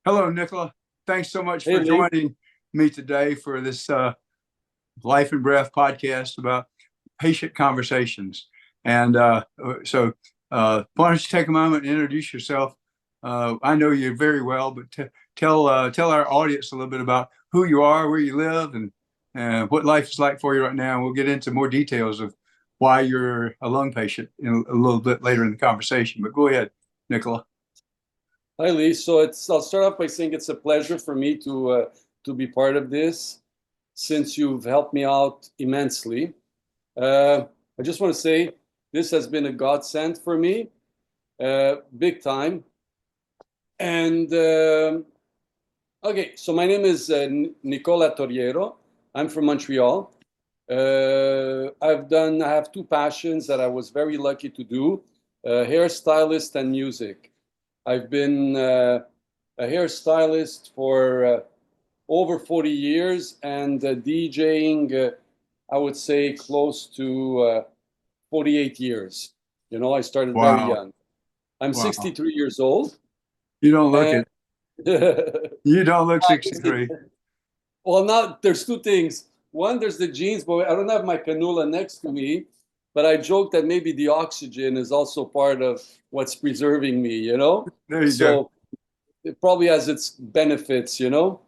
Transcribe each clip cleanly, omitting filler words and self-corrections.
Hello, Nicola. Thanks so much Hey for Lee. joining me today for this Life and Breath podcast about patient conversations. And why don't you take a moment and introduce yourself? I know you very well, but tell our audience a little bit about who you are, where you live, and what life is like for you right now. And we'll get into more details of why you're a lung patient in a little bit later in the conversation. But go ahead, Nicola. Hi Lee. I'll start off by saying it's a pleasure for me to be part of this since you've helped me out immensely. I just want to say this has been a godsend for me, big time. And okay, so my name is Nicola Torriero. I'm from Montreal. I have two passions that I was very lucky to do, hairstylist and music. I've been a hairstylist for over 40 years and DJing, I would say close to 48 years. You know, I started very Wow. young. I'm Wow. 63 years old. You don't look And it. You don't look 63. well, now there's two things. One, there's the genes, but I don't have my cannula next to me. But I joke that maybe the oxygen is also part of what's preserving me, you know? There you go. So it probably has its benefits, you know?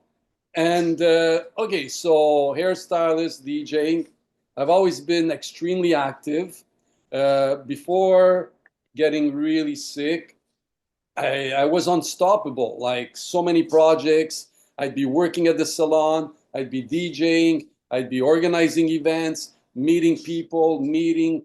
And okay, so hairstylist, DJing. I've always been extremely active. Before getting really sick, I was unstoppable. Like so many projects, I'd be working at the salon, I'd be DJing, I'd be organizing events, meeting people,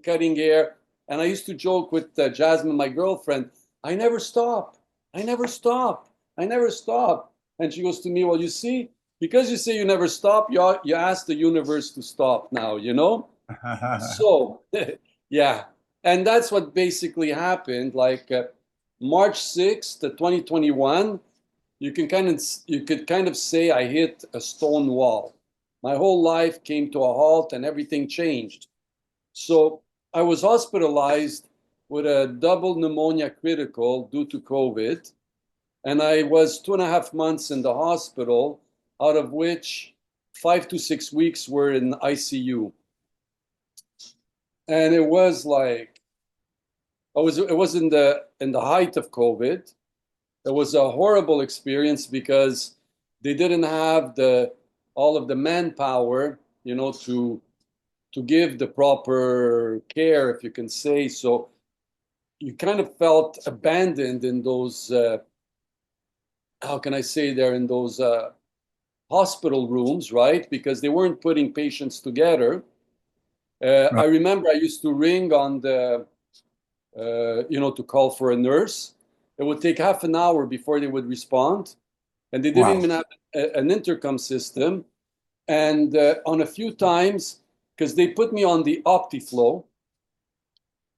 cutting hair. And I used to joke with Jasmine, my girlfriend, I never stop. I never stop. I never stop. And she goes to me, well, you see, because you say you never stop, you ask the universe to stop now, you know? So, yeah. And that's what basically happened. Like March 6th, 2021, you could kind of say I hit a stone wall. My whole life came to a halt and everything changed. So I was hospitalized with a double pneumonia critical due to COVID. And I was 2.5 months in the hospital, out of which 5 to 6 weeks were in ICU. And it was in the height of COVID. It was a horrible experience because they didn't have the all of the manpower, you know, to give the proper care, if you can say. So you kind of felt abandoned in those how can I say there in those hospital rooms, right? Because they weren't putting patients together. I Right. remember I used to ring on the you know, to call for a nurse. It would take half an hour before they would respond, and they didn't Wow. even have an intercom system. And on a few times, because they put me on the OptiFlow,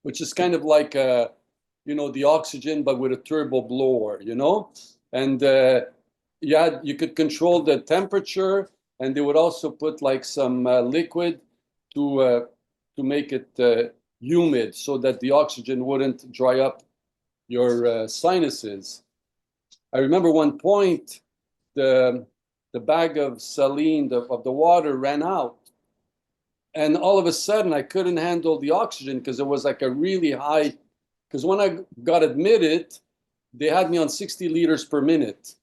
which is kind of like you know, the oxygen but with a turbo blower, you know, and you could control the temperature, and they would also put like some liquid to uh, to make it humid so that the oxygen wouldn't dry up your sinuses. I remember one point the the bag of saline of the water ran out, and all of a sudden I couldn't handle the oxygen because it was like a really high. Because when I got admitted, they had me on 60 liters per minute.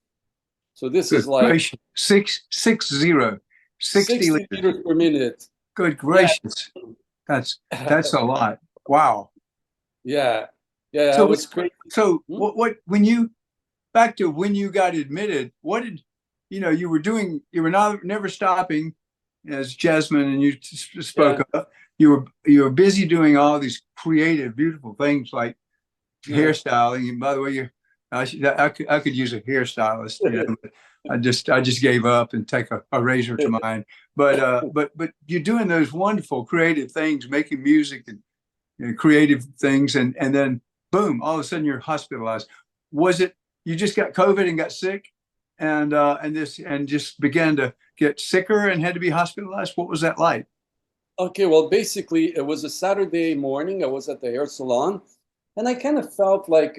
So this Good is like gracious. 660. 60 60 liters. liters per minute. Good Yeah, gracious. That's a lot. Wow. yeah, yeah. I So was crazy. Hmm? what when you back to when you got admitted, what did you were not never stopping, as Jasmine and you spoke Yeah, of. You were busy doing all these creative, beautiful things like yeah. hairstyling. And by the way, I could use a hairstylist, but I just gave up and take a razor to mine. But you're doing those wonderful creative things, making music and creative things, and then boom, all of a sudden you're hospitalized. Was it you just got COVID and got sick, and just began to get sicker and had to be hospitalized? What was that like? Okay, well, basically, it was a Saturday morning. I was at the hair salon, and I kind of felt like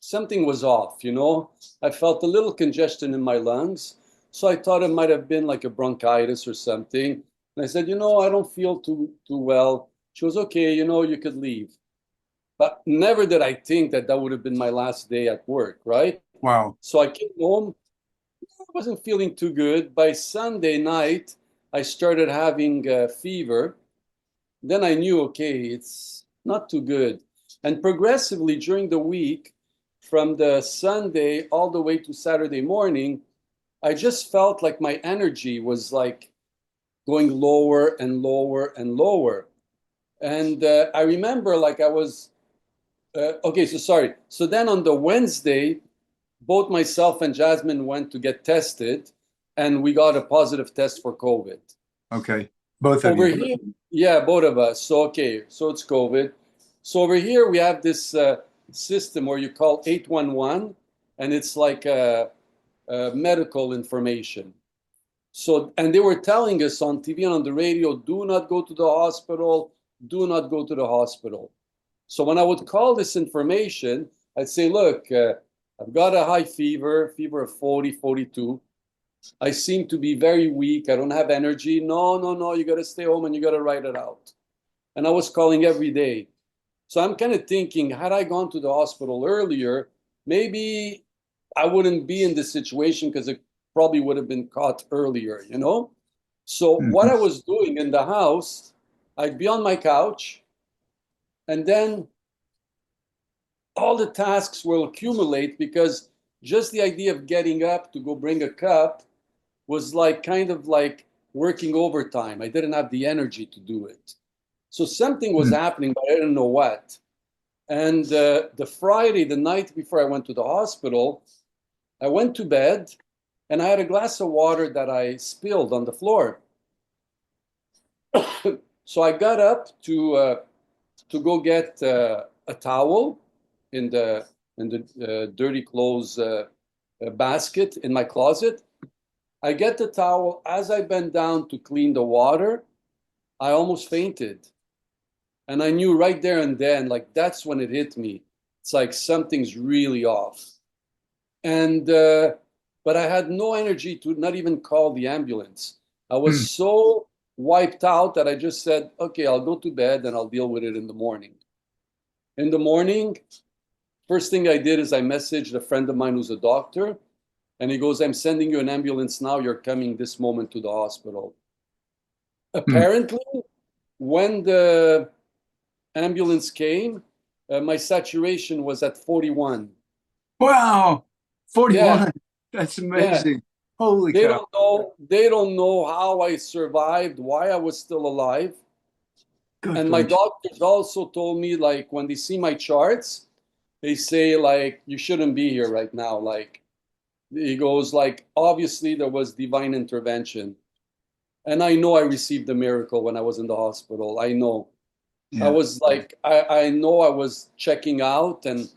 something was off, you know. I felt a little congestion in my lungs. So I thought it might have been like a bronchitis or something. And I said, you know, I don't feel too well. She was okay, you know, you could leave. But never did I think that that would have been my last day at work, right? Wow. So I came home. I wasn't feeling too good. By Sunday night, I started having a fever. Then I knew, okay, it's not too good. And progressively during the week, from the Sunday all the way to Saturday morning, I just felt like my energy was like going lower and lower and lower. And I remember like I was, okay, so sorry. So then on the Wednesday, both myself and Jasmine went to get tested, and we got a positive test for COVID. Okay. Both of Over you. here, yeah, both of us. So, okay, so it's COVID. So over here, we have this system where you call 811, and it's like medical information. So, and they were telling us on TV and on the radio, do not go to the hospital, do not go to the hospital. So when I would call this information, I'd say, look, I've got a high fever of 40, 42. I seem to be very weak. I don't have energy. No, no, no, you got to stay home and you got to write it out. And I was calling every day. So I'm kind of thinking, had I gone to the hospital earlier, maybe I wouldn't be in this situation because it probably would have been caught earlier, you know? So what I Mhm. was doing in the house, I'd be on my couch, and then all the tasks will accumulate because just the idea of getting up to go bring a cup was like kind of like working overtime. I didn't have the energy to do it. So something was Mm. happening, but I didn't know what. And the Friday, the night before I went to the hospital, I went to bed and I had a glass of water that I spilled on the floor. So I got up to go get a towel in the dirty clothes basket in my closet. I get the towel. As I bent down to clean the water, I almost fainted. And I knew right there and then, like that's when it hit me. It's like something's really off. And but I had no energy to not even call the ambulance. I was Mm. so wiped out that I just said, okay, I'll go to bed and I'll deal with it in the morning. In the morning, first thing I did is I messaged a friend of mine who's a doctor, and he goes, I'm sending you an ambulance now. You're coming this moment to the hospital. Mm. Apparently, when the ambulance came, my saturation was at 41. Wow. Yeah, 41. That's yeah. amazing. Holy They cow. don't know. They don't know how I survived, why I was still alive. Good And my grief. doctors also told me, like, when they see my charts, they say, like, you shouldn't be here right now. Like, he goes, like, obviously there was divine intervention. And I know I received a miracle when I was in the hospital. I know. I Yeah. was like, I know I was checking out and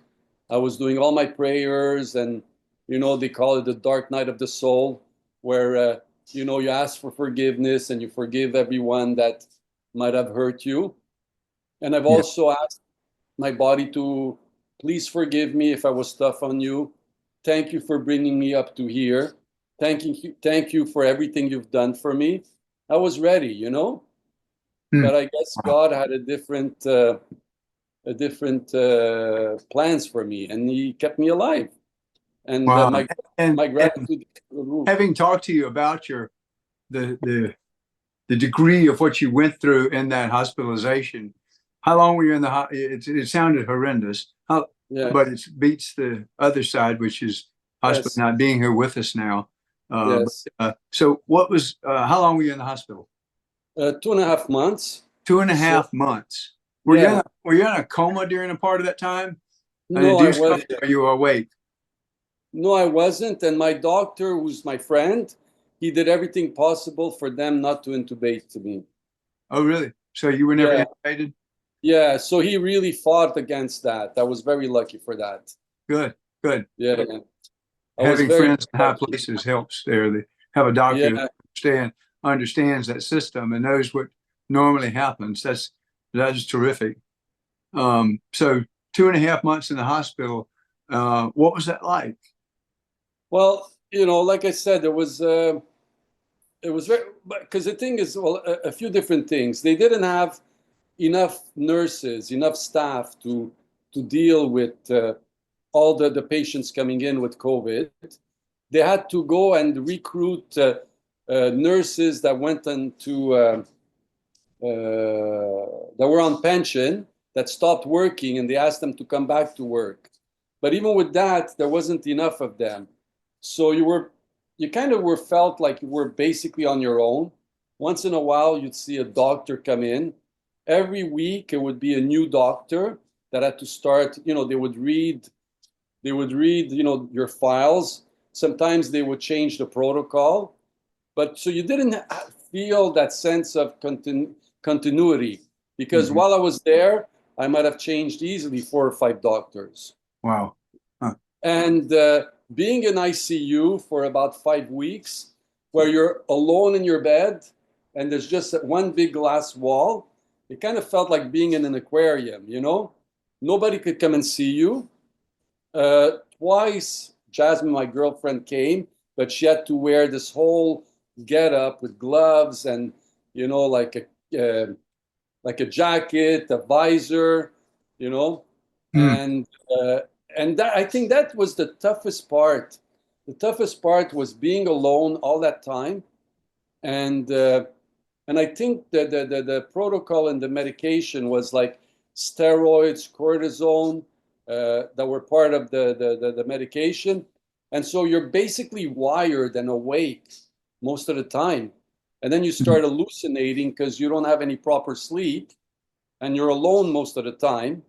I was doing all my prayers. And, you know, they call it the dark night of the soul, where, you know, you ask for forgiveness and you forgive everyone that might have hurt you. And I've Yeah. also asked my body to please forgive me if I was tough on you. Thank you for bringing me up to here. Thank you for everything you've done for me. I was ready, you know, Mm. but I guess Wow. God had a different plans for me, and He kept me alive. And Wow. my And gratitude is through the roof. having talked to you about your the degree of what you went through in that hospitalization, how long were you in the it sounded horrendous. Yeah. But it beats the other side, which is hospital Yes. not being here with us now. Yes. So what was how long were you in the hospital? 2.5 months. Two and a So half months. yeah. Were you in a coma during a part of that time? An No, I induced coma, was. or you were awake? No, I wasn't. And my doctor, who's my friend, he did everything possible for them not to intubate me. Oh, really? So you were never Yeah. intubated? Yeah. So he really fought against that. I was very lucky for that. Good, good. Yeah. I was Having very friends in high lucky. places helps there. They have a doctor that Yeah. understands that system and knows what normally happens. That's terrific. So 2.5 months in the hospital. What was that like? Well, like I said, it was very, because the thing is, well, a few different things. They didn't have enough nurses, enough staff to deal with all the patients coming in with COVID. They had to go and recruit nurses that went into that were on pension, that stopped working, and they asked them to come back to work. But even with that, there wasn't enough of them. So you kind of were felt like you were basically on your own. Once in a while, you'd see a doctor come in. Every week, it would be a new doctor that had to start. They would read, your files. Sometimes they would change the protocol, but so you didn't feel that sense of continuity, because Mhm. while I was there, I might have changed easily 4 or 5 doctors. Wow. Huh. And being in ICU for about 5 weeks, where you're alone in your bed and there's just one big glass wall, it kind of felt like being in an aquarium, Nobody could come and see you. Twice, Jasmine, my girlfriend, came, but she had to wear this whole get up with gloves and, like a jacket, a visor, you know, Hmm. and uh, and that, I think that was the toughest part. The toughest part was being alone all that time, and uh, and I think the protocol and the medication was like steroids, cortisone, that were part of the medication, and so you're basically wired and awake most of the time, and then you Hmm. start hallucinating because you don't have any proper sleep, and you're alone most of the time.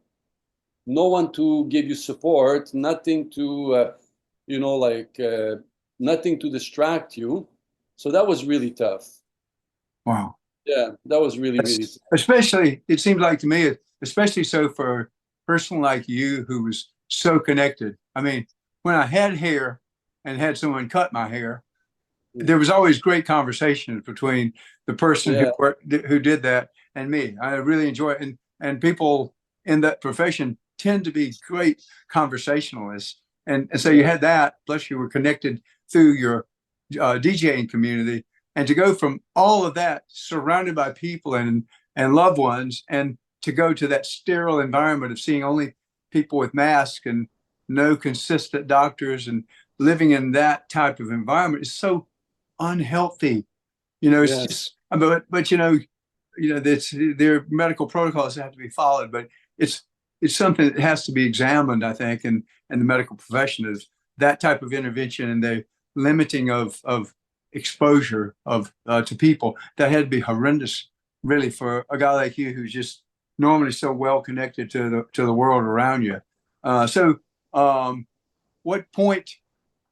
No one to give you support, nothing to, like nothing to distract you. So that was really tough. Wow. Yeah, that was really, really That's tough. especially, it seems like to me, especially so for a person like you who was so connected. I mean, when I had hair and had someone cut my hair, Mm. there was always great conversations between the person Yeah, who did that and me. I really enjoy it, and people in that profession tend to be great conversationalists. And so you yeah, had that, plus you were connected through your DJing community, and to go from all of that, surrounded by people and loved ones, and to go to that sterile environment of seeing only people with masks and no consistent doctors and living in that type of environment is so unhealthy. It's yes, just, but that's there are medical protocols that have to be followed, but it's it's something that has to be examined, I think, in the medical profession is that type of intervention and the limiting of exposure of to people that had to be horrendous, really, for a guy like you who's just normally so well connected to the world around you. So, what point?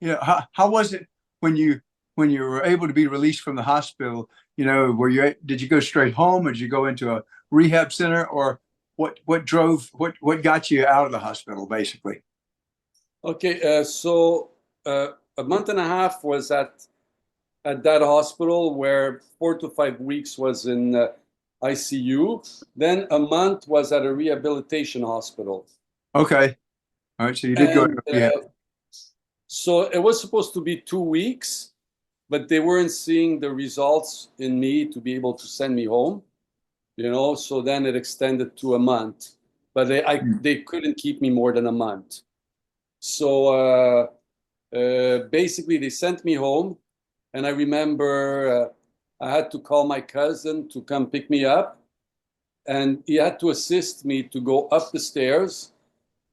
How was it when you were able to be released from the hospital? Did you go straight home, or did you go into a rehab center, or what got you out of the hospital, basically? okay. So a month and a half was at that hospital, where 4 to 5 weeks was in ICU. Then a month was at a rehabilitation hospital, Okay, all right. So you did go and to rehab. so it was supposed to be 2 weeks, but they weren't seeing the results in me to be able to send me home, So then it extended to a month, but Hmm. they couldn't keep me more than a month. So basically, they sent me home, and I remember I had to call my cousin to come pick me up, and he had to assist me to go up the stairs.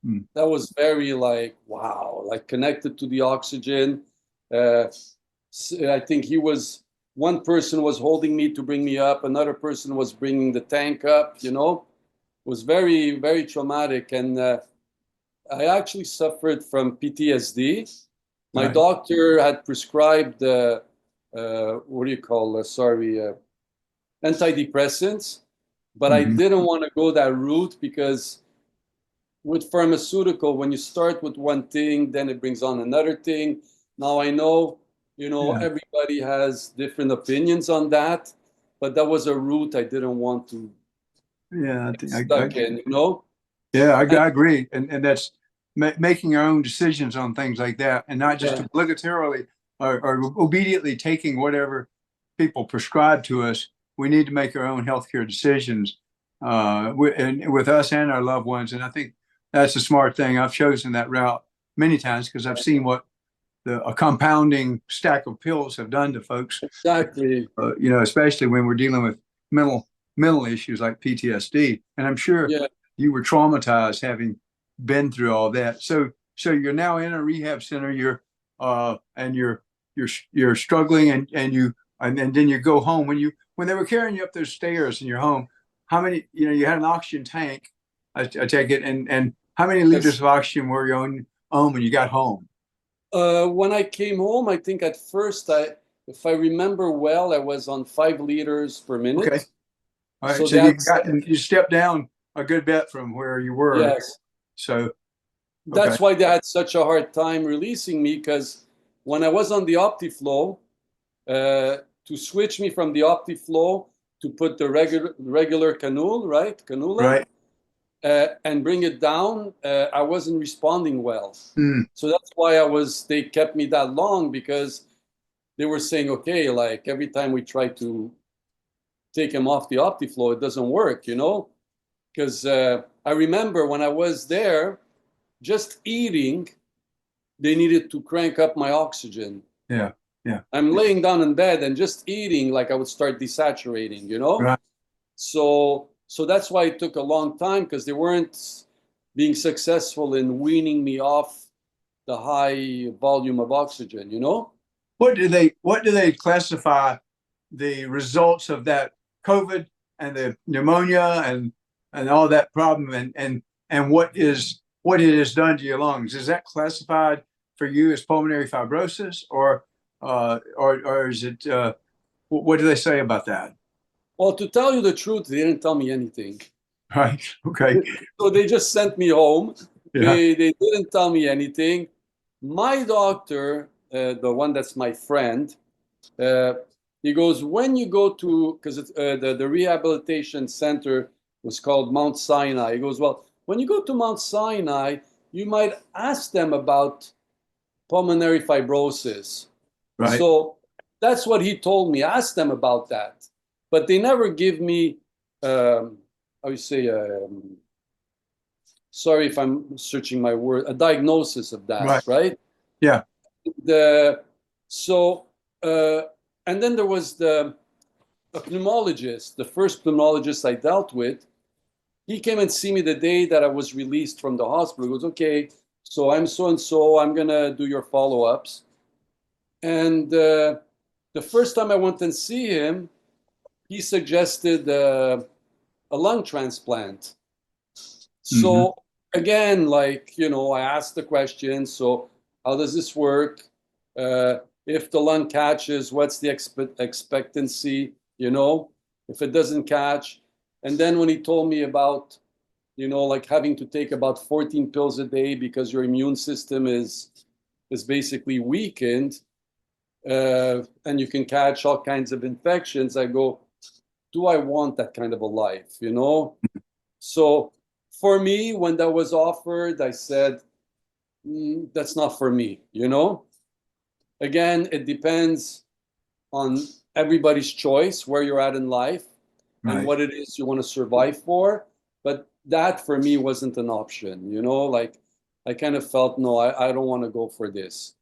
Hmm. That was very like wow, like connected to the oxygen. Uh, I think he was one person was holding me to bring me up, another person was bringing the tank up. It was very very traumatic, and I actually suffered from PTSD. My Right. doctor had prescribed what do you call sorry antidepressants, but I Hmm. didn't want to go that route because with pharmaceutical, when you start with one thing, then it brings on another thing. Now I know, Yeah. everybody has different opinions on that, but that was a route I didn't want to Yeah. I get think stuck in, yeah, And I agree, and that's making our own decisions on things like that, and not just obligatorily or obediently taking whatever people prescribe to us. We need to make our own healthcare decisions with us and our loved ones. And I think that's a smart thing. I've chosen that route many times because I've seen what a compounding stack of pills have done to folks. Exactly. Especially when we're dealing with mental issues like PTSD. And I'm sure you were traumatized having been through all that. So you're now in a rehab center. You're struggling, and then you go home. When they were carrying you up those stairs in your home, how many? You had an oxygen tank, I take it, and how many liters of oxygen were you on when you got home? When I came home, I think at first, if I remember well, I was on 5 liters per minute. Okay. All right. So you stepped down a good bit from where you were. Yes. So that's why they had such a hard time releasing me, because when I was on the OptiFlow, to switch me from the OptiFlow to put the regular cannula, and bring it down, I wasn't responding well. So that's why they kept me that long, because they were saying, okay, like every time we try to take him off the OptiFlow, it doesn't work, because I remember when I was there, just eating, they needed to crank up my oxygen. Yeah. I'm laying down in bed and just eating, like I would start desaturating, Right. So that's why it took a long time, because they weren't being successful in weaning me off the high volume of oxygen, What do they classify the results of that COVID and the pneumonia and all that problem and what it has done to your lungs? Is that classified for you as pulmonary fibrosis, or is it? What do they say about that? Well, to tell you the truth, they didn't tell me anything. Right. Okay. So they just sent me home. Yeah. They didn't tell me anything. My doctor, the one that's my friend, he goes, when you go to, because the rehabilitation center was called Mount Sinai. He goes, well, when you go to Mount Sinai, you might ask them about pulmonary fibrosis. Right. So that's what he told me. Ask them about that. But they never give me, sorry if I'm searching my word, a diagnosis of that, right? Yeah. And then there was a pneumologist, the first pneumologist I dealt with. He came and see me the day that I was released from the hospital. He goes, okay, so I'm so-and-so, I'm going to do your follow-ups. And the first time I went and see him, he suggested a lung transplant. So again, like, I asked the question, so how does this work? If the lung catches, what's the expectancy, if it doesn't catch? And then when he told me about, like having to take about 14 pills a day because your immune system is basically weakened, and you can catch all kinds of infections, I go, do I want that kind of a life, So for me, when that was offered, I said, that's not for me, Again, it depends on everybody's choice, where you're at in life, and what it is you want to survive for. But that for me wasn't an option, like I kind of felt, no, I don't want to go for this.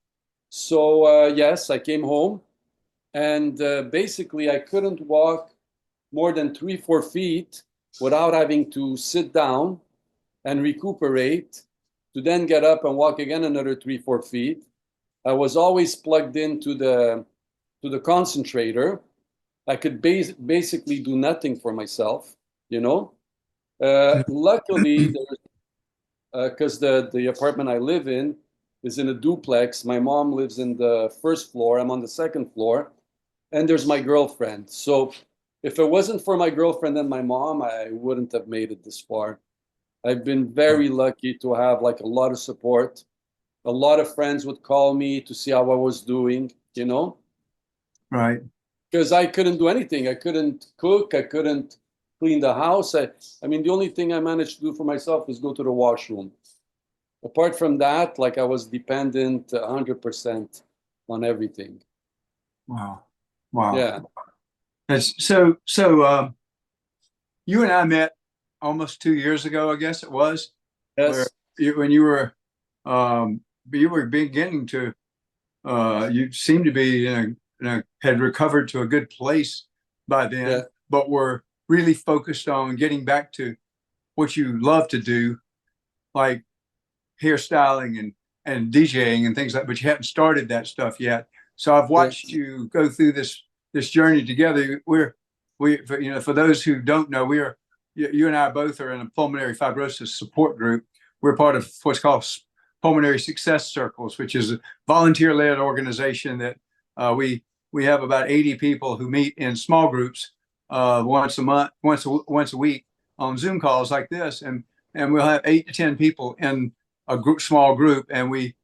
So yes, I came home, and basically I couldn't walk more than 3-4 feet without having to sit down and recuperate, to then get up and walk again another 3-4 feet. I was always plugged into the concentrator. I could basically do nothing for myself, Luckily, because the apartment I live in is in a duplex. My mom lives in the first floor. I'm on the second floor. And there's my girlfriend. So if it wasn't for my girlfriend and my mom, I wouldn't have made it this far. I've been very lucky to have like a lot of support. A lot of friends would call me to see how I was doing, Right. Because I couldn't do anything. I couldn't cook. I couldn't clean the house. I mean, the only thing I managed to do for myself is go to the washroom. apart from that, like I was dependent 100% on everything. Wow. Wow. Yeah. So you and I met almost 2 years ago, I guess it was, where Yes. when you were beginning to you seemed to be had recovered to a good place by Yeah. then, but were really focused on getting back to what you love to do, like hairstyling and DJing and things like. But you haven't started that stuff yet. So I've watched Yes. you go through this journey together. For those who don't know, you and I both are in a pulmonary fibrosis support group. We're part of what's called Pulmonary Success Circles, which is a volunteer-led organization that we have about 80 people who meet in small groups once a month, once a week on Zoom calls like this, and we'll have 8 to 10 people in a small group, and we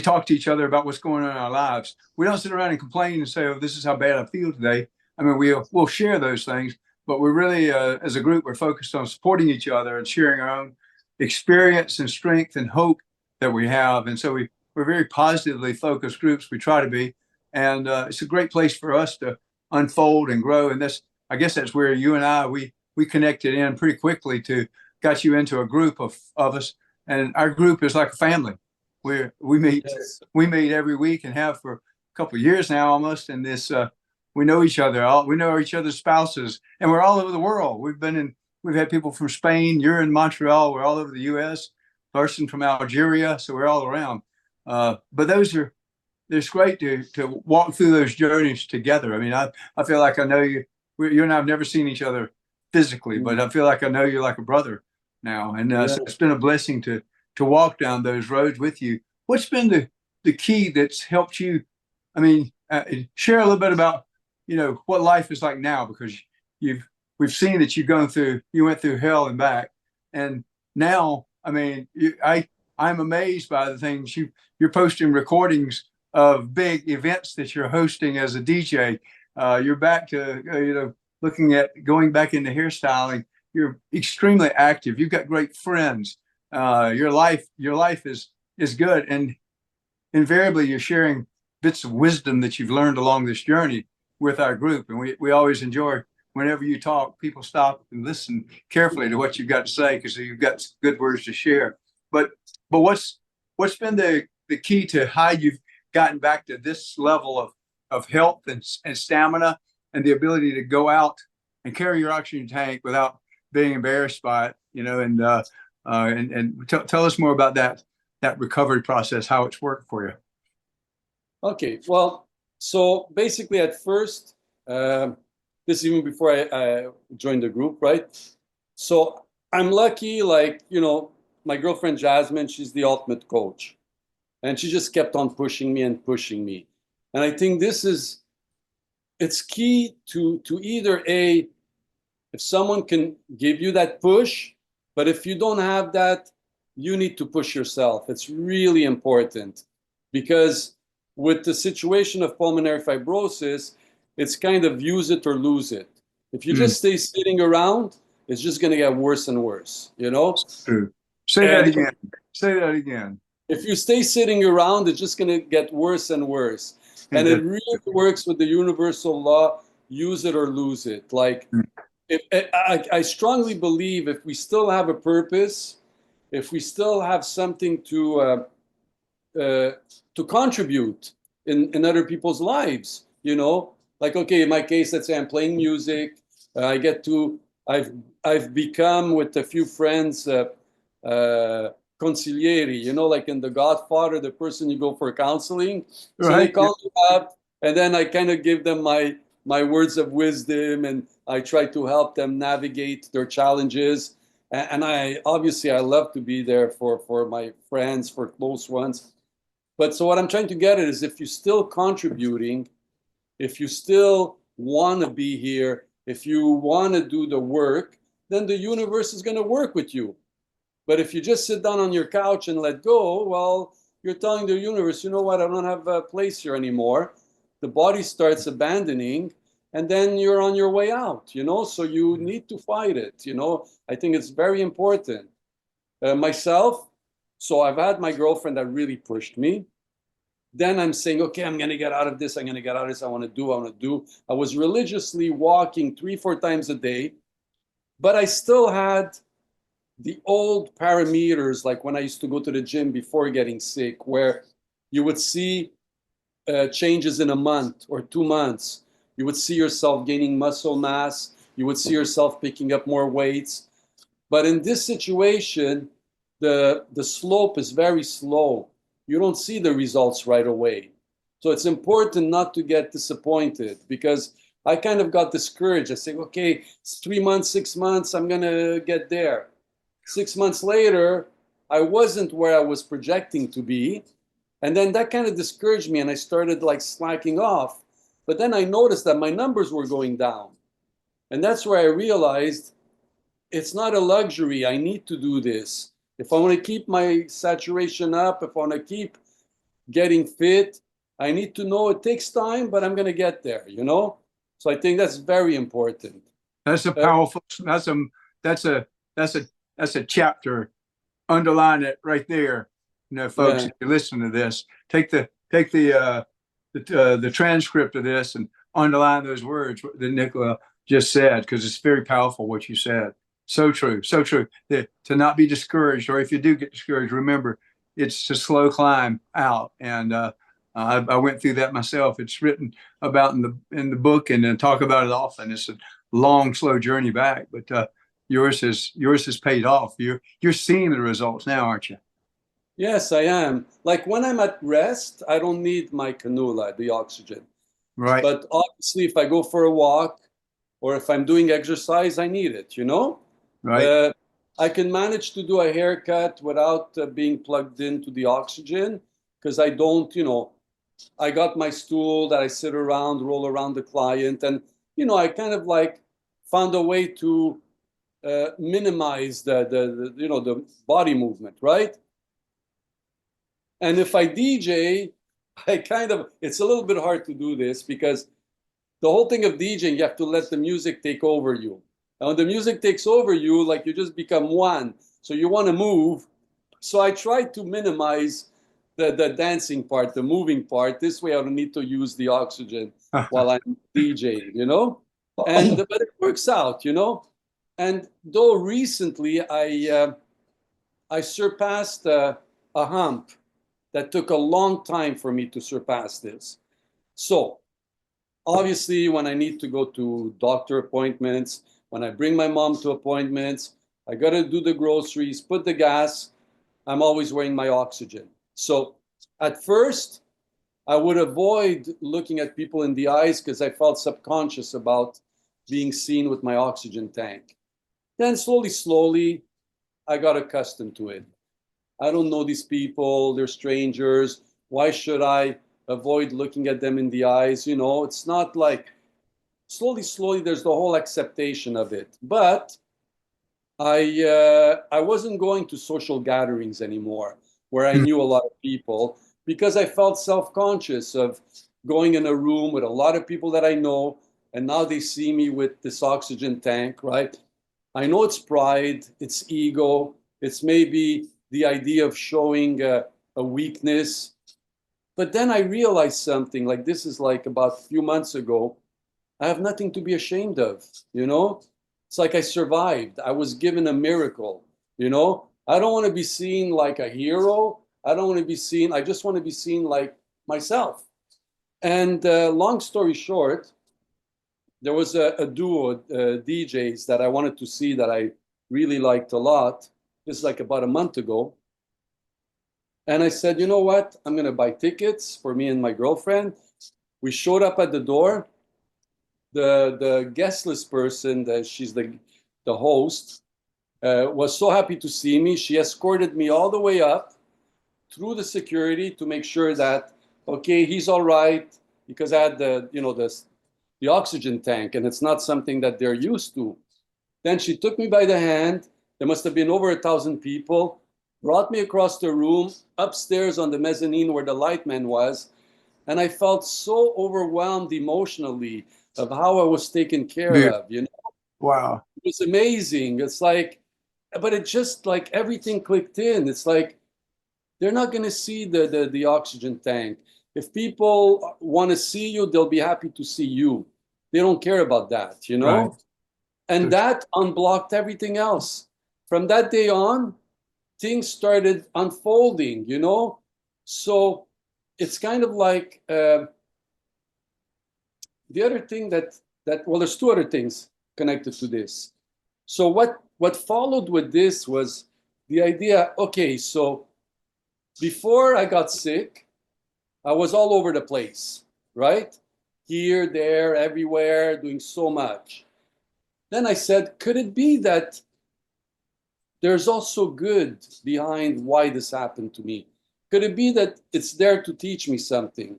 talk to each other about what's going on in our lives. We don't sit around and complain and say, "Oh, this is how bad I feel today." I mean, we'll share those things, but we're really, as a group, we're focused on supporting each other and sharing our own experience and strength and hope that we have. And so we're very positively focused groups. We try to be, and it's a great place for us to unfold and grow. And I guess that's where you and I we connected in pretty quickly to got you into a group of us, and our group is like a family. We meet Yes. we meet every week and have for a couple of years now almost. And we know each other. We know each other's spouses, and we're all over the world. We've had people from Spain. You're in Montreal. We're all over the U.S. Person from Algeria, so we're all around. But it's great to walk through those journeys together. I mean, I feel like I know you. You and I have never seen each other physically, but I feel like I know you like a brother now, and Yeah. so it's been a blessing to walk down those roads with you. What's been the key that's helped you? I mean, share a little bit about what life is like now, because we've seen that you went through hell and back, and now I mean I'm amazed by the things you're posting recordings of big events that you're hosting as a DJ. You're back to looking at going back into hairstyling. You're extremely active. You've got great friends. Your life is good, and invariably you're sharing bits of wisdom that you've learned along this journey with our group. And we always enjoy whenever you talk, people stop and listen carefully to what you've got to say, because you've got good words to share. But what's been the key to how you've gotten back to this level of health and stamina, and the ability to go out and carry your oxygen tank without being embarrassed by it, and tell us more about that recovery process, how it's worked for you. Okay. Well, so basically at first, this is even before I joined the group, right? So I'm lucky, like, my girlfriend Jasmine, she's the ultimate coach. And she just kept on pushing me and pushing me. And I think it's key to either if someone can give you that push, but if you don't have that, you need to push yourself. It's really important, because with the situation of pulmonary fibrosis, it's kind of use it or lose it. If you just stay sitting around, it's just going to get worse and worse, True. Say that again. Say that again. If you stay sitting around, it's just going to get worse and worse. And it really works with the universal law, use it or lose it. Like, I strongly believe if we still have a purpose, if we still have something to contribute in other people's lives, like, okay, in my case, let's say I'm playing music, I've become with a few friends consiglieri, like in The Godfather, the person you go for counseling. So they call me up, and then I kind of give them my words of wisdom, and I try to help them navigate their challenges. And I love to be there for my friends, for close ones. But so what I'm trying to get at is, if you're still contributing, if you still want to be here, if you want to do the work, then the universe is going to work with you. But if you just sit down on your couch and let go, well, you're telling the universe, you know what, I don't have a place here anymore. The body starts abandoning, and then you're on your way out, so you need to fight it. I think it's very important. Myself, So I've had my girlfriend that really pushed me. Then I'm saying, okay, I'm going to get out of this. I'm going to get out of this. I want to do. I was religiously walking 3-4 times a day, but I still had the old parameters, like when I used to go to the gym before getting sick, where you would see changes in a month or 2 months. You would see yourself gaining muscle mass. You would see yourself picking up more weights. But in this situation, the slope is very slow. You don't see the results right away. So it's important not to get disappointed, because I kind of got discouraged. I say, okay, it's 3 months, 6 months, I'm going to get there. 6 months later, I wasn't where I was projecting to be. And then that kind of discouraged me, and I started like slacking off. But then I noticed that my numbers were going down. And that's where I realized it's not a luxury. I need to do this. If I want to keep my saturation up, if I want to keep getting fit, I need to know it takes time, but I'm going to get there, you know? So I think that's very important. That's a powerful, that's a, that's a, that's a chapter. Underline it right there. You know, folks, Yeah. if you listen to this, take the transcript of this and underline those words that Nicola just said, because it's very powerful what you said. So true, so true. To not be discouraged, or if you do get discouraged, remember it's a slow climb out. And I went through that myself. It's written about in the book, and then talk about it often. It's a long, slow journey back, but yours has paid off. You're seeing the results now, aren't you? Yes, I am. Like when I'm at rest, I don't need my cannula, the oxygen. Right, But obviously, if I go for a walk or if I'm doing exercise, I need it, you know? right. Uh, I can manage to do a haircut without being plugged into the oxygen, because I don't, you know, I got my stool that I sit around, roll around the client, and, you know, I kind of like found a way to minimize the you know, the body movement, right? And if I DJ, I kind of, it's a little bit hard to do this, because the whole thing of DJing, you have to let the music take over you. And when the music takes over you, like you just become one. So you want to move. So I try to minimize the dancing part, the moving part. This way I don't need to use the oxygen while I'm DJing, you know? And but it works out, you know? And though recently I surpassed a hump that took a long time for me to surpass this. So obviously, when I need to go to doctor appointments, when I bring my mom to appointments, I got to do the groceries, put the gas, I'm always wearing my oxygen. So at first, I would avoid looking at people in the eyes because I felt subconscious about being seen with my oxygen tank. Then slowly, I got accustomed to it. I don't know these people, they're strangers. Why should I avoid looking at them in the eyes? You know, it's not like slowly, there's the whole acceptation of it. But I wasn't going to social gatherings anymore where I knew a lot of people, because I felt self-conscious of going in a room with a lot of people that I know, and now they see me with this oxygen tank, right? I know it's pride, it's ego, it's maybe the idea of showing a weakness. But then I realized something, like this is like about a few months ago. I have nothing to be ashamed of, you know? It's like I survived. I was given a miracle, you know? I don't want to be seen like a hero. I don't want to be seen, I just want to be seen like myself. And long story short, there was a duo, DJs that I wanted to see that I really liked a lot. This is like about a month ago. And I said, you know what? I'm going to buy tickets for me and my girlfriend. We showed up at the door. The guest list person, she's the host, was so happy to see me. She escorted me all the way up through the security to make sure that, okay, he's all right, because I had the oxygen tank, and it's not something that they're used to. Then she took me by the hand. There must have been over 1,000 people, brought me across the room, upstairs on the mezzanine where the light man was. And I felt so overwhelmed emotionally of how I was taken care Beautiful. of, you know? Wow. It was amazing. It's like, but it just like everything clicked in. It's like, they're not going to see the oxygen tank. If people want to see you, they'll be happy to see you. They don't care about that, you Right. know? And that unblocked everything else. From that day on, things started unfolding, you know? So it's kind of like the other thing well, there's two other things connected to this. So what followed with this was the idea, okay, so before I got sick, I was all over the place, right? Here, there, everywhere, doing so much. Then I said, could it be that there's also good behind why this happened to me? Could it be that it's there to teach me something?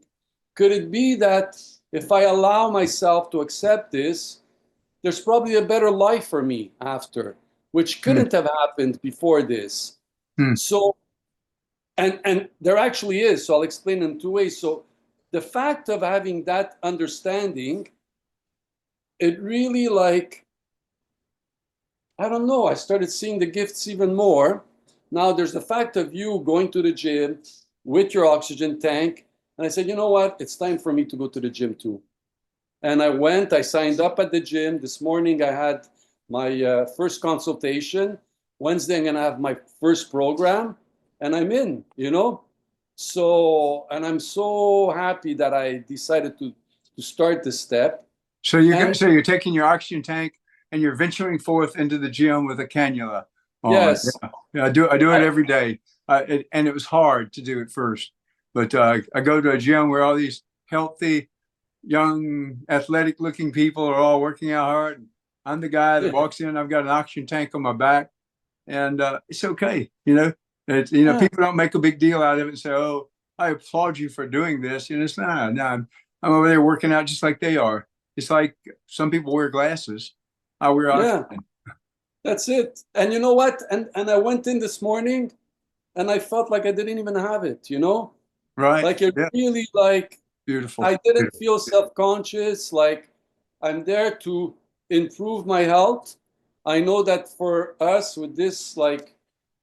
Could it be that if I allow myself to accept this, there's probably a better life for me after, which couldn't have happened before this? So, and there actually is. So I'll explain in two ways. So the fact of having that understanding, it really like, I don't know, I started seeing the gifts even more. Now there's the fact of you going to the gym with your oxygen tank. And I said, you know what? It's time for me to go to the gym too. And I went, I signed up at the gym. This morning I had my first consultation. Wednesday, I'm going to have my first program. And I'm in, you know? So, and I'm so happy that I decided to start this step. So you're taking your oxygen tank and you're venturing forth into the gym with a cannula on. Yes. Yeah, I do it every day. And it was hard to do at first. But I go to a gym where all these healthy, young, athletic-looking people are all working out hard. I'm the guy that walks in. I've got an oxygen tank on my back, and it's okay. You know, people don't make a big deal out of it and say, "Oh, I applaud you for doing this." You know, it's not. No, I'm over there working out just like they are. It's like some people wear glasses. I wear oxygen. That's it. And you know what? And I went in this morning, and I felt like I didn't even have it. You know, right? Like it really like. Beautiful. I didn't feel self-conscious, like I'm there to improve my health. I know that for us with this, like,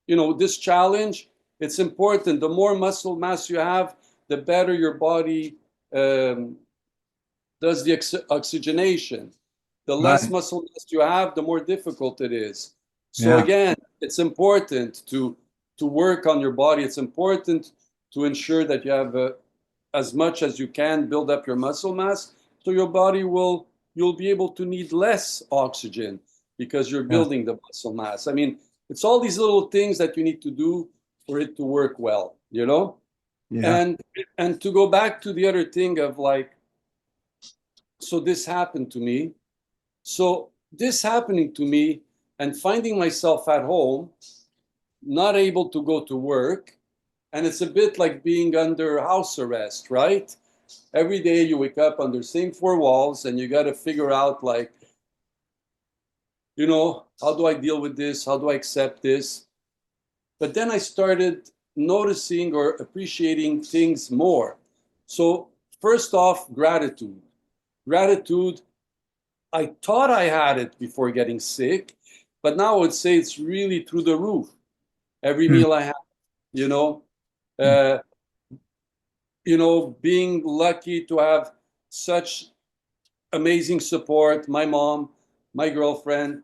you know, this challenge, it's important. The more muscle mass you have, the better your body does the oxygenation. The less muscle mass you have, the more difficult it is. So again, it's important to work on your body. It's important to ensure that you have as much as you can build up your muscle mass, so your body you'll be able to need less oxygen because you're building the muscle mass. I mean, it's all these little things that you need to do for it to work well, you know? And to go back to the other thing of like, so this happened to me. So this happening to me and finding myself at home, not able to go to work, and it's a bit like being under house arrest, right? Every day you wake up under the same four walls and you got to figure out like, you know, how do I deal with this? How do I accept this? But then I started noticing or appreciating things more. So first off, gratitude. Gratitude, I thought I had it before getting sick, but now I would say it's really through the roof. Every meal I have, you know, being lucky to have such amazing support. My mom, my girlfriend.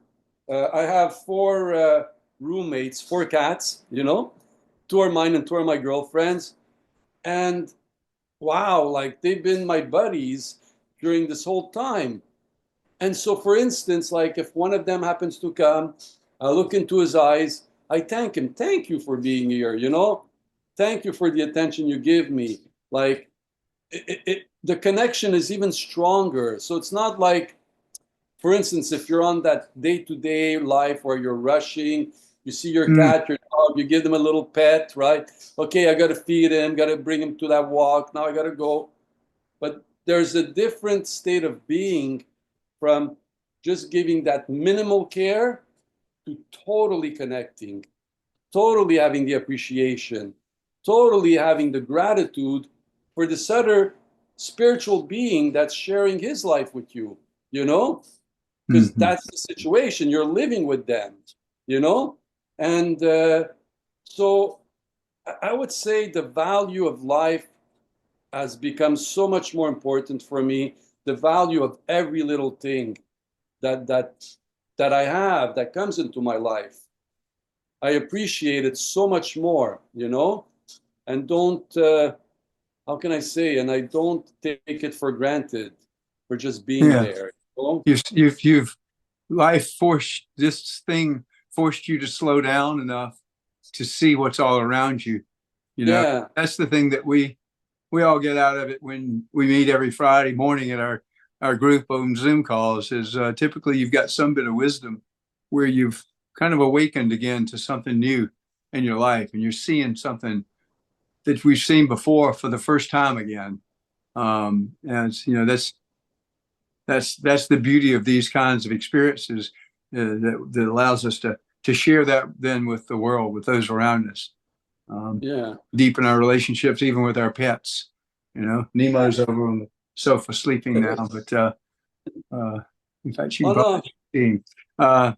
I have four roommates, four cats, you know, two are mine and two are my girlfriend's. And wow, like they've been my buddies during this whole time. And so, for instance, like if one of them happens to come, I look into his eyes, I thank him. Thank you for being here, you know? Thank you for the attention you give me. Like, the connection is even stronger. So it's not like, for instance, if you're on that day-to-day life where you're rushing, you see your cat, your dog, you give them a little pet, right? Okay, I got to feed him, got to bring him to that walk. Now I got to go. But there's a different state of being from just giving that minimal care to totally connecting, totally having the appreciation, totally having the gratitude for this other spiritual being that's sharing his life with you, you know? Because that's the situation. You're living with them, you know? And so I would say the value of life has become so much more important for me. The value of every little thing that that that I have that comes into my life. I appreciate it so much more, and don't, how can I say, and I don't take it for granted for just being Yeah. there. You know? You've life forced this thing forced you to slow down enough to see what's all around you. Yeah, That's the thing that we all get out of it when we meet every Friday morning at our group on Zoom calls. Is typically you've got some bit of wisdom where you've kind of awakened again to something new in your life, and you're seeing something that we've seen before for the first time again. And that's the beauty of these kinds of experiences, that allows us to share that then with the world, with those around us. yeah. Deepen our relationships, even with our pets. Nemo's over on the sofa sleeping now, but in fact, you Oh can no, probably see him. Uh,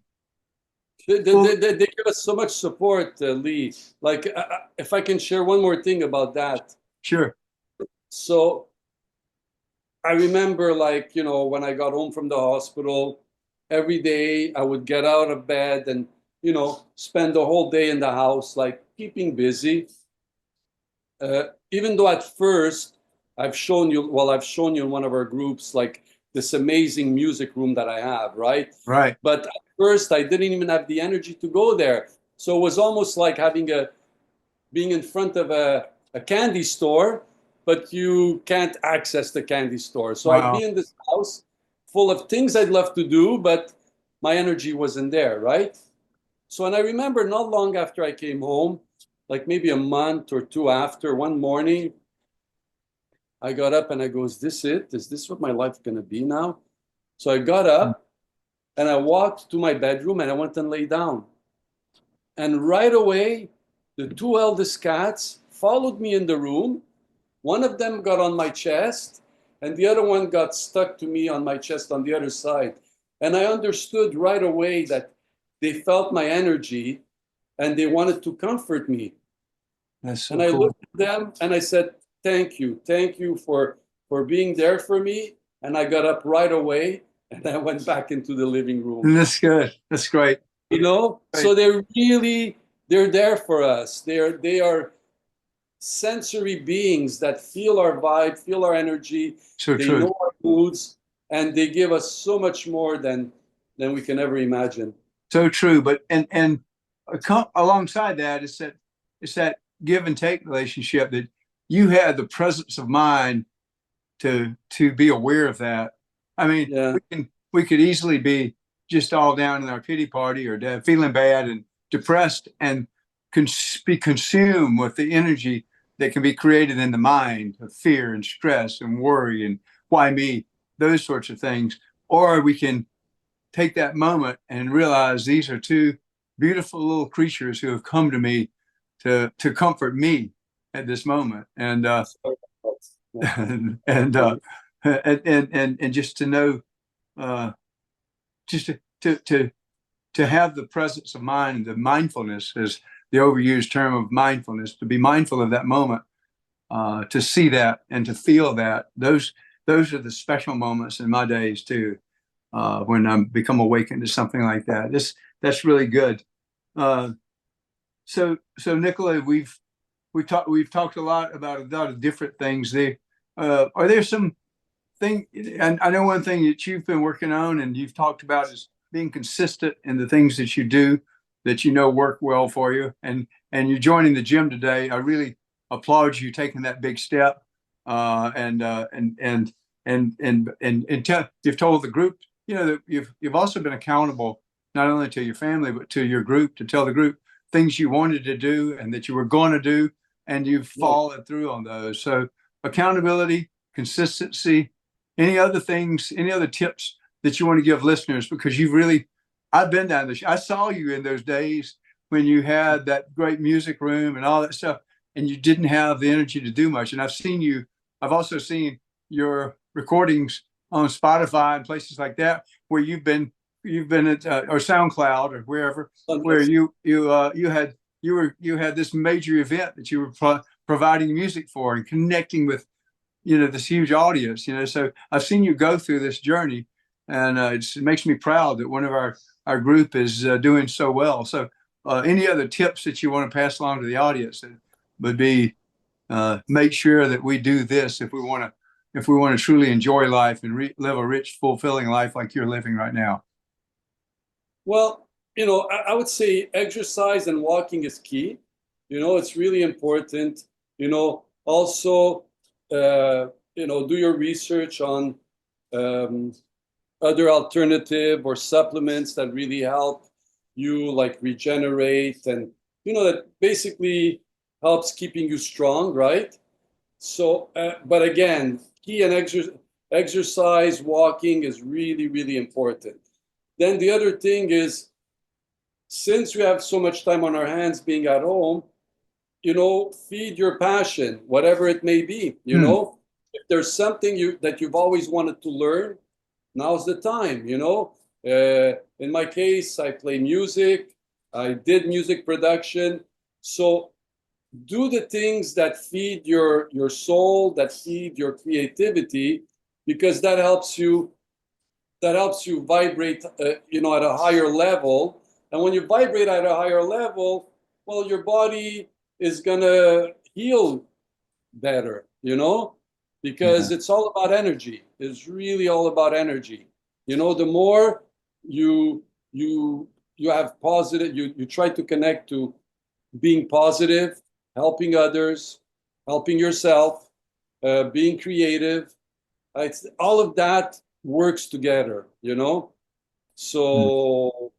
well, they give us so much support, Lee. Like, if I can share one more thing about that. sure. So I remember, like, when I got home from the hospital, every day I would get out of bed and, spend the whole day in the house, like keeping busy. Even though at first I've shown you in one of our groups, like this amazing music room that I have, right? Right. But at first I didn't even have the energy to go there. So it was almost like being in front of a candy store, but you can't access the candy store. So I'd Wow. be in this house full of things I'd love to do, but my energy wasn't there, right? So, and I remember not long after I came home, like maybe a month or two after, one morning, I got up and I go, is this it? Is this what my life's going to be now? So I got up and I walked to my bedroom and I went and lay down. And right away, the two eldest cats followed me in the room. One of them got on my chest, and the other one got stuck to me on my chest on the other side. And I understood right away that they felt my energy and they wanted to comfort me. That's And so I cool. looked at them and I said, thank you for being there for me. And I got up right away and I went back into the living room. And that's good. That's great. So Great. they're there for us. They are sensory beings that feel our vibe, feel our energy. So They true. know our moods, and they give us so much more than we can ever imagine. So true. But alongside that, it's that give and take relationship that you had the presence of mind to be aware of that. I mean, Yeah, we could easily be just all down in our pity party or feeling bad and depressed and be consumed with the energy that can be created in the mind of fear and stress and worry and why me, those sorts of things. Or we can take that moment and realize these are two beautiful little creatures who have come to me to comfort me at this moment. And yeah. and and, uh, and just to know, uh, just to have the presence of mind, the mindfulness is the overused term of mindfulness, to be mindful of that moment, to see that and to feel that. Those are the special moments in my days too, when I become awakened to something like that. That's really good. Uh, so Nicola, we've talked a lot about a lot of different things. Are there some thing, and I know one thing that you've been working on and you've talked about is being consistent in the things that you do that work well for you. And you're joining the gym today. I really applaud you taking that big step. And you've told the group, that you've also been accountable not only to your family but to your group, to tell the group things you wanted to do and that you were going to do, and you've Yeah. followed through on those. So accountability, consistency. Any other things, any other tips that you want to give listeners? Because I've been down this. I saw you in those days when you had that great music room and all that stuff, and you didn't have the energy to do much. And I've also seen your recordings on Spotify and places like that where you've been at or SoundCloud or wherever, where you had you had this major event that you were providing music for and connecting with, this huge audience. So I've seen you go through this journey, and it makes me proud that one of our group is doing so well. So any other tips that you want to pass along to the audience that would be make sure that we do this if we want to truly enjoy life and live a rich, fulfilling life like you're living right now? Well, I would say exercise and walking is key. It's really important. Also, do your research on other alternative or supplements that really help you, like regenerate, and that basically helps keeping you strong, right? So, but again, key and exercise, walking is really, really important. Then the other thing is, since we have so much time on our hands being at home, feed your passion, whatever it may be. If there's something that you've always wanted to learn, now's the time. In my case, I play music, I did music production. So do the things that feed your soul, that feed your creativity, because that helps you vibrate, at a higher level. And when you vibrate at a higher level, well, your body is gonna heal better, because it's all about energy. It's really all about energy. The more you have positive, you try to connect to being positive, helping others, helping yourself, being creative. All of that works together, So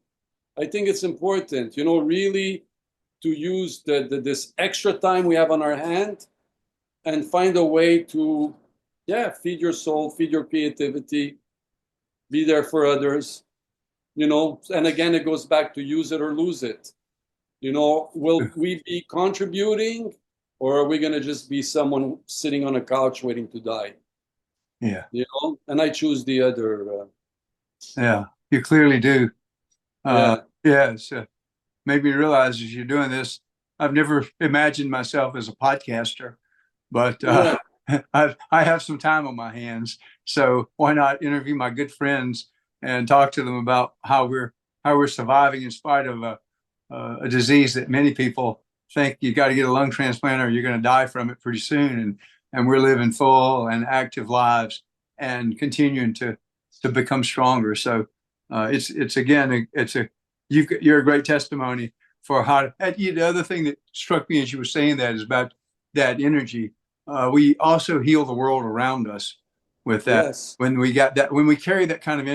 I think it's important, really to use this extra time we have on our hand and find a way to, feed your soul, feed your creativity, be there for others, and again, it goes back to use it or lose it. Will we be contributing, or are we going to just be someone sitting on a couch waiting to die? Yeah. And I choose the other. Yeah, you clearly do. Yeah. It's made me realize as you're doing this, I've never imagined myself as a podcaster, but Yeah. I have some time on my hands, so why not interview my good friends and talk to them about how we're surviving in spite of a disease that many people think you got to get a lung transplant or you're going to die from it pretty soon, and we're living full and active lives and continuing to become stronger. So you're a great testimony for how. The other thing that struck me as you were saying that is about that energy. We also heal the world around us with that. Yes. When we carry that kind of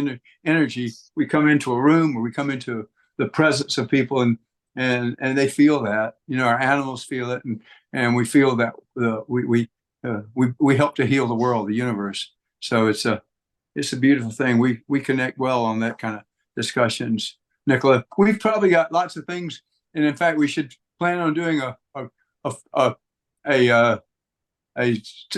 energy, we come into a room or we come into the presence of people, and they feel that. Our animals feel it, and we feel that we help to heal the world, the universe. So it's a beautiful thing. We connect well on that kind of discussions, Nicola. We've probably got lots of things, and in fact, we should plan on doing a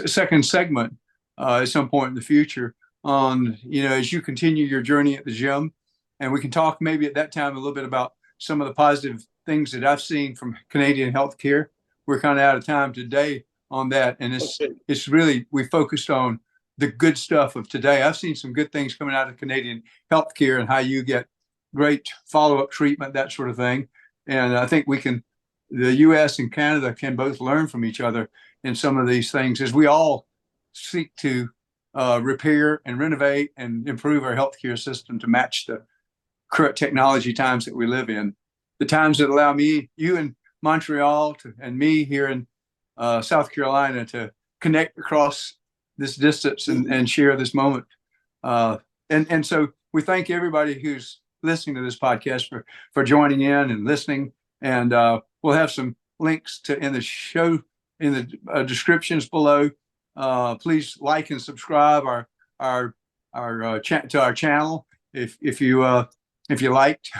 second segment at some point in the future on, as you continue your journey at the gym, and we can talk maybe at that time a little bit about some of the positive things that I've seen from Canadian healthcare. We're kind of out of time today on that, and it's really, we focused on the good stuff of today. I've seen some good things coming out of Canadian healthcare and how you get great follow-up treatment, that sort of thing. And I think the U.S. and Canada can both learn from each other in some of these things as we all seek to repair and renovate and improve our healthcare system to match the current technology times that we live in. The times that allow you in Montreal and me here in South Carolina to connect across this distance and share this moment. And so we thank everybody who's listening to this podcast for joining in and listening. And we'll have some links in the show, in the descriptions below. Please like and subscribe to our channel if you liked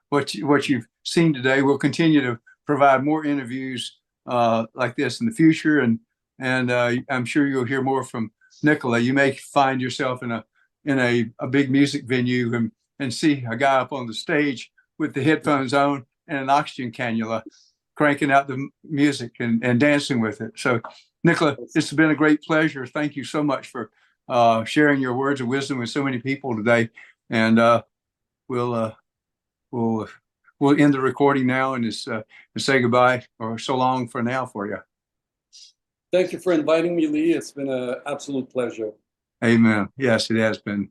what you've seen today. We'll continue to provide more interviews like this in the future, and I'm sure you'll hear more from Nicola. You may find yourself in a big music venue and see a guy up on the stage with the headphones on and an oxygen cannula cranking out the music and dancing with it. So, Nicola, it's been a great pleasure. Thank you so much for sharing your words of wisdom with so many people today. And we'll uh, we'll we'll end the recording now and just say goodbye or so long for now for you. Thank you for inviting me, Lee. It's been an absolute pleasure. Amen. Yes, it has been.